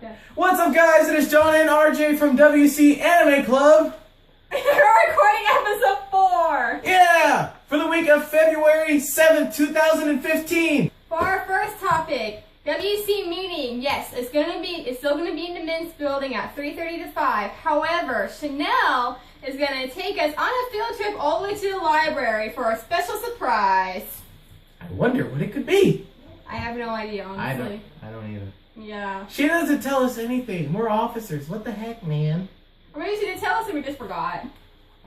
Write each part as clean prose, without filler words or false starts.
Okay. What's up, guys? It is John and RJ from WC Anime Club. We're recording episode 4. Yeah! For the week of February 7th, 2015. For our first topic, WC meeting. Yes, it's still gonna be in the men's building at 3:30 to 5. However, Chanel is gonna take us on a field trip all the way to the library for a special surprise. I wonder what it could be. I have no idea, honestly. I don't either. Yeah. She doesn't tell us anything. We're officers. What the heck, man? Or maybe she didn't tell us and we just forgot.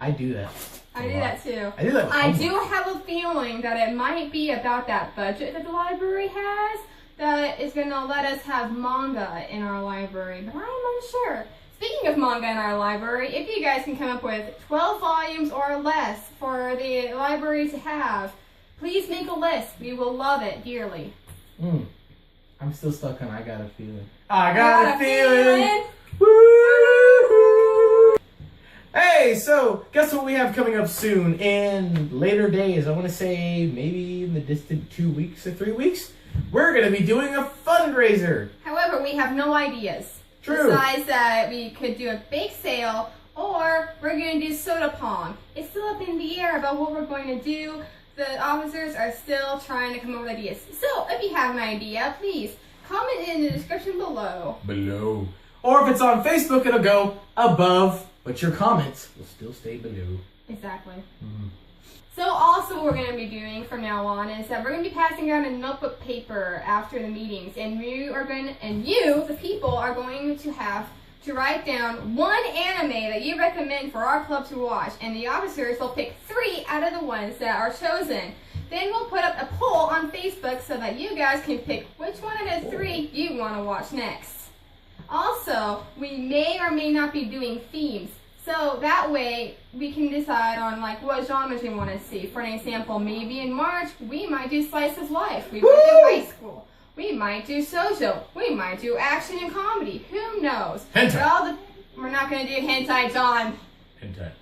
I do that. I do that too. I do that with I homework. do have a feeling that it might be about that budget that the library has that is going to let us have manga in our library, but I'm unsure. Speaking of manga in our library, if you guys can come up with 12 volumes or less for the library to have, please make a list. We will love it dearly. I'm still stuck on I Got a Feeling. I got a feeling. Woo! Hey, so guess what we have coming up soon in later days? I want to say maybe in the distant 2 weeks or 3 weeks. We're going to be doing a fundraiser. However, we have no ideas. True. Besides that, we could do a bake sale or we're going to do soda pong. It's still up in the air about what we're going to do. The officers are still trying to come up with ideas. So, if you have an idea, please comment in the description below. Or if it's on Facebook, it'll go above, but your comments will still stay below. Exactly. So also what we're going to be doing from now on is that we're going to be passing out a notebook paper after the meetings, and you, the people, are going to have to write down one anime that you recommend for our club to watch, and the officers will pick 3 out of the ones that are chosen. Then we'll put up a poll on Facebook so that you guys can pick which one of the 3 you want to watch next. Also, we may or may not be doing themes. So that way we can decide on like what genres we want to see. For an example, maybe in March we might do slice of life. We might do high school. We might do shoujo. We might do action and comedy. Who knows? Hentai. We're not going to do hentai, John. Hentai.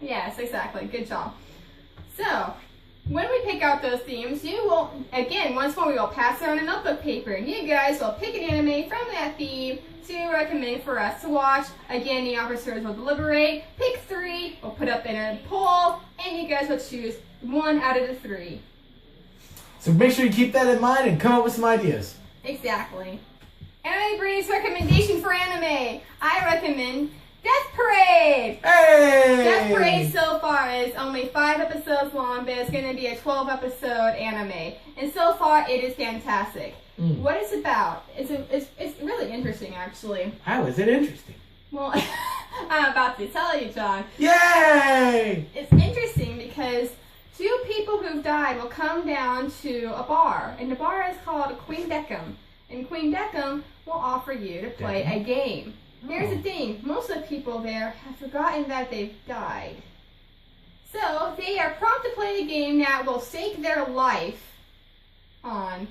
Yes, exactly. Good job. So, when we pick out those themes, you will, again, once more, we will pass around a notebook paper, and you guys will pick an anime from that theme to recommend for us to watch. Again, the officers will deliberate, pick 3, we'll put up in a poll, and you guys will choose 1 out of the 3. So make sure you keep that in mind and come up with some ideas. Exactly. Anime Breed's recommendation for anime. I recommend Death Parade! Hey! Death Parade so far is only 5 episodes long, but it's going to be a 12-episode anime. And so far, it is fantastic. What it's about, it's really interesting, actually. How is it interesting? Well, I'm about to tell you, John. Yay! It's interesting because 2 people who've died will come down to a bar, and the bar is called Queen Deckham. And Queen Deckham will offer you to play a game. Here's the thing, most of the people there have forgotten that they've died. So, they are prompt to play a game that will stake their life on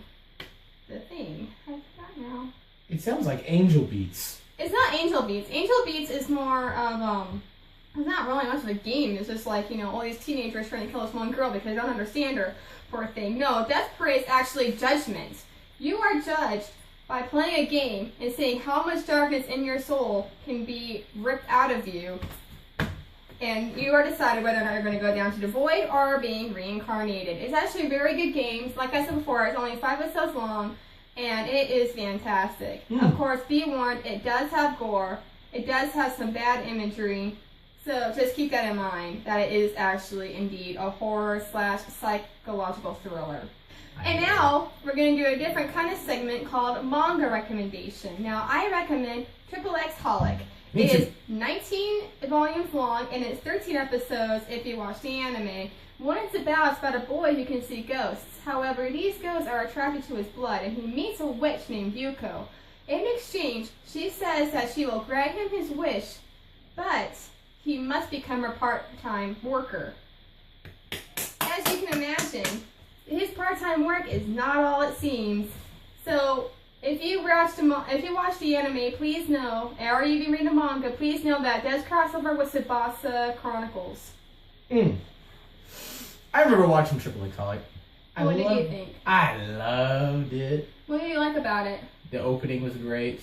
the thing. I forgot now. It sounds like Angel Beats. It's not Angel Beats. Angel Beats is more of, it's not really much of a game. It's just like, all these teenagers trying to kill this one girl because they don't understand her, poor thing. No, Death Parade is actually judgment. You are judged by playing a game and seeing how much darkness in your soul can be ripped out of you. And you are decided whether or not you're going to go down to the void or being reincarnated. It's actually a very good game. Like I said before, it's only 5 episodes long, and it is fantastic. Of course, be warned, it does have gore. It does have some bad imagery. So just keep that in mind, that it is actually indeed a horror/psychological thriller. And now, we're going to do a different kind of segment called Manga Recommendation. Now, I recommend Triple X Holic. It is 19 volumes long, and it's 13 episodes if you watch the anime. What it's about a boy who can see ghosts. However, these ghosts are attracted to his blood, and he meets a witch named Yuko. In exchange, she says that she will grant him his wish, but he must become her part-time worker. As you can imagine, his part-time work is not all it seems. So, if you watch the anime, please know, or you even read the manga, please know that it does cross over with Tsubasa Chronicles. I remember watching Triple X Holic. What did you think? I loved it. What did you like about it? The opening was great.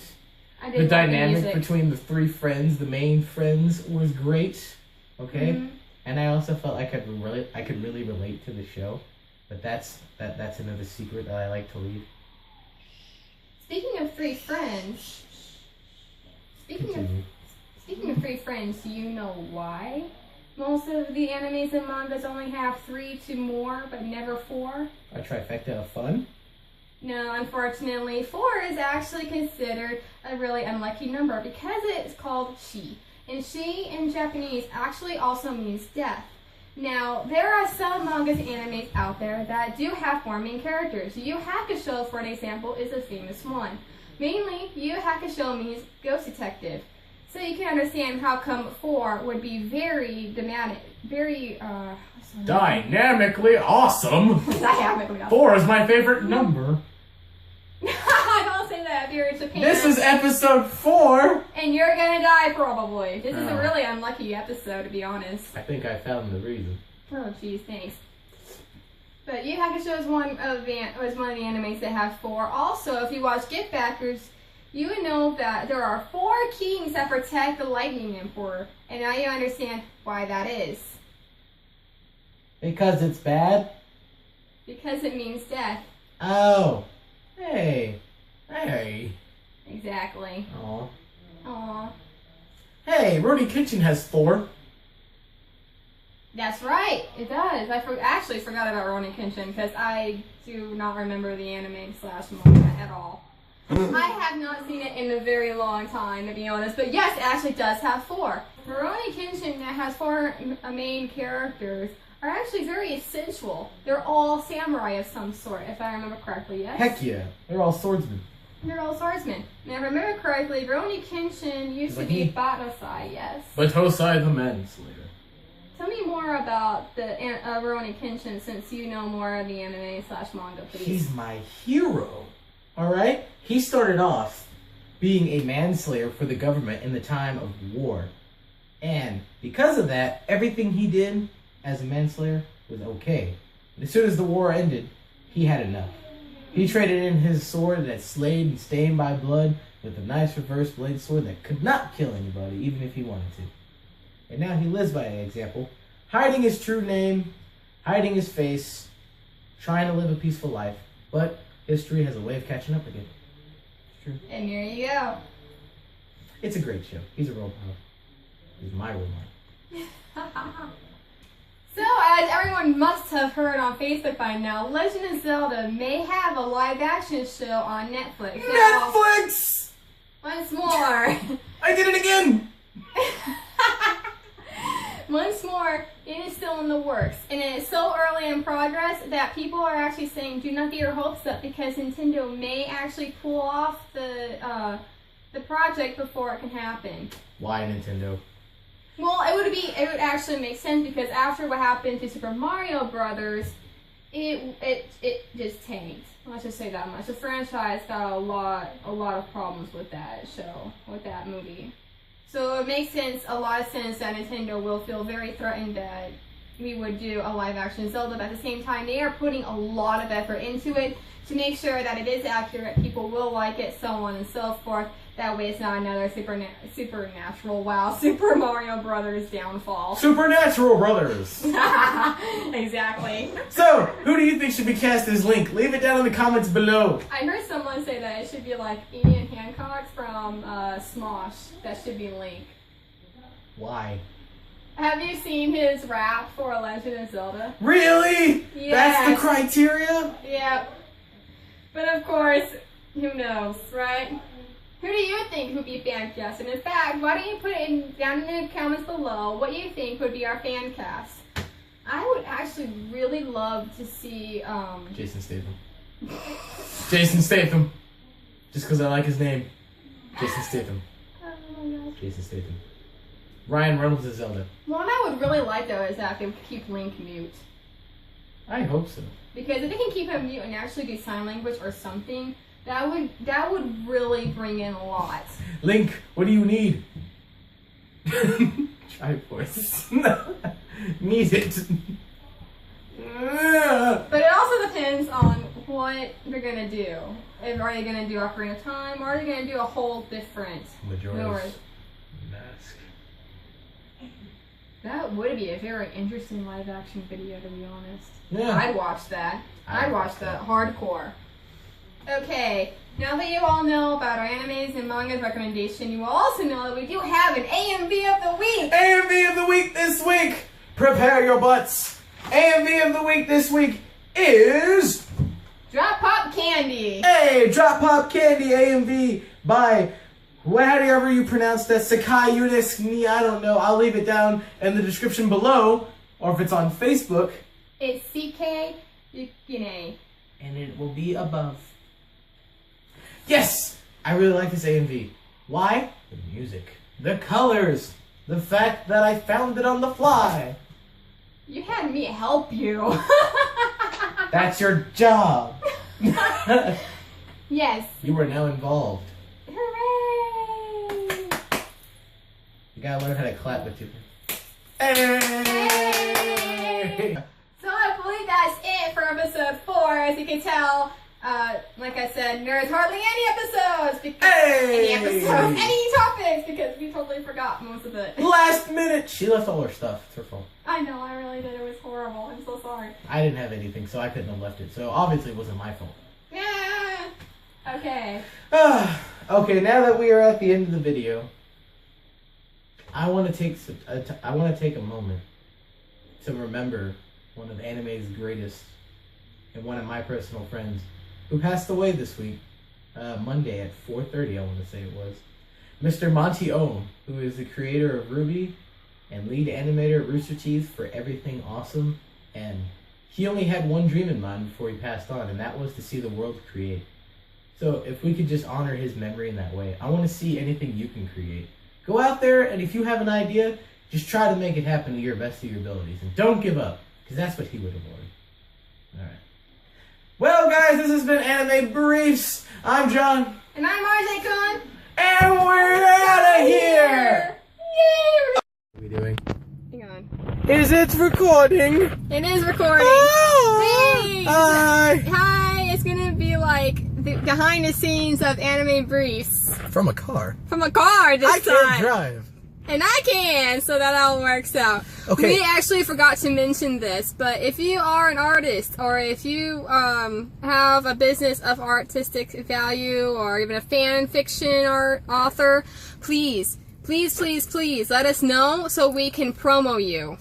I The did like dynamic music. between the three friends, the main friends, was great. Okay, Mhm. and I also felt I could really relate to the show, but that's another secret that I like to leave. Speaking of three friends, Continue. speaking of three friends, do you know why most of the animes and mangas only have 3 to more, but never 4? A trifecta of fun. No, unfortunately, 4 is actually considered a really unlucky number because it's called shi. And shi in Japanese actually also means death. Now, there are some mangas and animes out there that do have 4 main characters. Yu Hakusho, for an example, is a famous one. Mainly, Yu Hakusho means ghost detective. So you can understand how come 4 would be very dramatic, very, Dynamically awesome. dynamically. 4 is my favorite number. Don't say that if you're in Japan. This is episode 4. And you're gonna die probably. This is a Oh. really unlucky episode, to be honest. I think I found the reason. Oh, jeez, thanks. But Yu Hakusho is one of the animes that have 4. Also, if you watch Get Backers, you would know that there are 4 kings that protect the Lightning Emperor, and now you understand why that is. Because it's bad? Because it means death. Oh. Hey. Exactly. Aw. Aww. Hey, Rurouni Kenshin has 4. That's right, it does. I actually forgot about Rurouni Kenshin because I do not remember the anime / manga at all. I have not seen it in a very long time, to be honest. But yes, it actually does have 4. Rurouni Kenshin that has 4 main characters are actually very sensual. They're all samurai of some sort, if I remember correctly, yes? Heck yeah. They're all swordsmen. They're all swordsmen. And if I remember correctly, Rurouni Kenshin used to Like be me. Batosai, yes? Batosai the Manslayer. Tell me more about the Rurouni Kenshin since you know more of the anime / manga, please. He's my hero. Alright? He started off being a manslayer for the government in the time of war. And because of that, everything he did as a manslayer was okay. But as soon as the war ended, he had enough. He traded in his sword that's slayed and stained by blood with a nice reverse blade sword that could not kill anybody, even if he wanted to. And now he lives by an example, hiding his true name, hiding his face, trying to live a peaceful life. But history has a way of catching up again. It's true. And there you go. It's a great show. He's a role model. He's my role model. So, as everyone must have heard on Facebook by now, Legend of Zelda may have a live-action show on Netflix. Now, Netflix! once more. I did it again! Once more, it is still in the works, and it is so early in progress that people are actually saying do not get your hopes up because Nintendo may actually pull off the project before it can happen. Why Nintendo? Well, it would actually make sense because after what happened to Super Mario Brothers, it just tanked. Let's just say that much. The franchise got a lot of problems with that show, with that movie. So it makes a lot of sense that Nintendo will feel very threatened that we would do a live action Zelda, but at the same time, they are putting a lot of effort into it to make sure that it is accurate, people will like it, so on and so forth. That way it's not another supernatural, wow, Super Mario Brothers downfall. Supernatural Brothers! Exactly. So, who do you think should be cast as Link? Leave it down in the comments below. I heard someone say that it should be like Ian Hancock from Smosh. That should be Link. Why? Have you seen his rap for Legend of Zelda? Really? Yes. That's the criteria? Yeah. But of course, who knows, right? Who do you think would be fan cast? And in fact, why don't you put it down in the comments below what you think would be our fan cast? I would actually really love to see, Jason Statham. Jason Statham. Just because I like his name. Jason Statham. Oh my gosh. Jason Statham. Ryan Reynolds as Zelda. One I would really like though is that they would keep Link mute. I hope so. Because if they can keep him mute and actually do sign language or something, that would really bring in a lot. Link, what do you need? Try voice. Need it. But it also depends on what they're gonna do. Are they gonna do Ocarina of Time, or are they gonna do a whole different Majora's Mask. That would be a very interesting live action video, to be honest. Yeah. I'd watch that. I'd watch that hardcore. Okay, now that you all know about our animes and mangas recommendation, you will also know that we do have an AMV of the week. AMV of the week this week. Prepare your butts. AMV of the week this week is Drop Pop Candy. Hey, Drop Pop Candy AMV by however you pronounce that, Sakai Yunis. I don't know. I'll leave it down in the description below, or if it's on Facebook. It's CK Yukine. And it will be above. Yes! I really like this AMV. Why? The music. The colors. The fact that I found it on the fly. You had me help you. That's your job. Yes. You are now involved. Hooray! You gotta learn how to clap with your... Hey! So I believe that's it for episode 4. As you can tell, like I said, there's hardly any episodes because any topics, because we totally forgot most of it. Last minute! She left all her stuff. It's her fault. I know, I really did. It was horrible. I'm so sorry. I didn't have anything, so I couldn't have left it. So obviously it wasn't my fault. Yeah. Okay. Okay, now that we are at the end of the video, I want to take a moment to remember one of anime's greatest and one of my personal friends who passed away this week, Monday at 4:30. I want to say it was Mr. Monty Ohm, who is the creator of RWBY and lead animator at Rooster Teeth for Everything Awesome. And he only had one dream in mind before he passed on, and that was to see the world create. So if we could just honor his memory in that way, I want to see anything you can create. Go out there, and if you have an idea, just try to make it happen to your best of your abilities. And don't give up, because that's what he would have wanted. Alright. Well, guys, this has been Anime Briefs. I'm John. And I'm RJ Khan. And we're out of here! Yay! What are we doing? Hang on. Is it recording? It is recording. Oh! Thanks. Hi! Hi, it's gonna be like the behind the scenes of Anime Briefs. From a car. From a car this time. I can't drive. And I can, so that all works out. Okay. We actually forgot to mention this, but if you are an artist, or if you have a business of artistic value, or even a fan fiction or author, please let us know so we can promo you.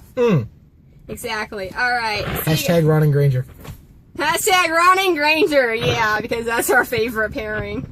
Exactly. Alright. Hashtag Ron and Granger. Hashtag Ron and Granger, yeah, because that's our favorite pairing.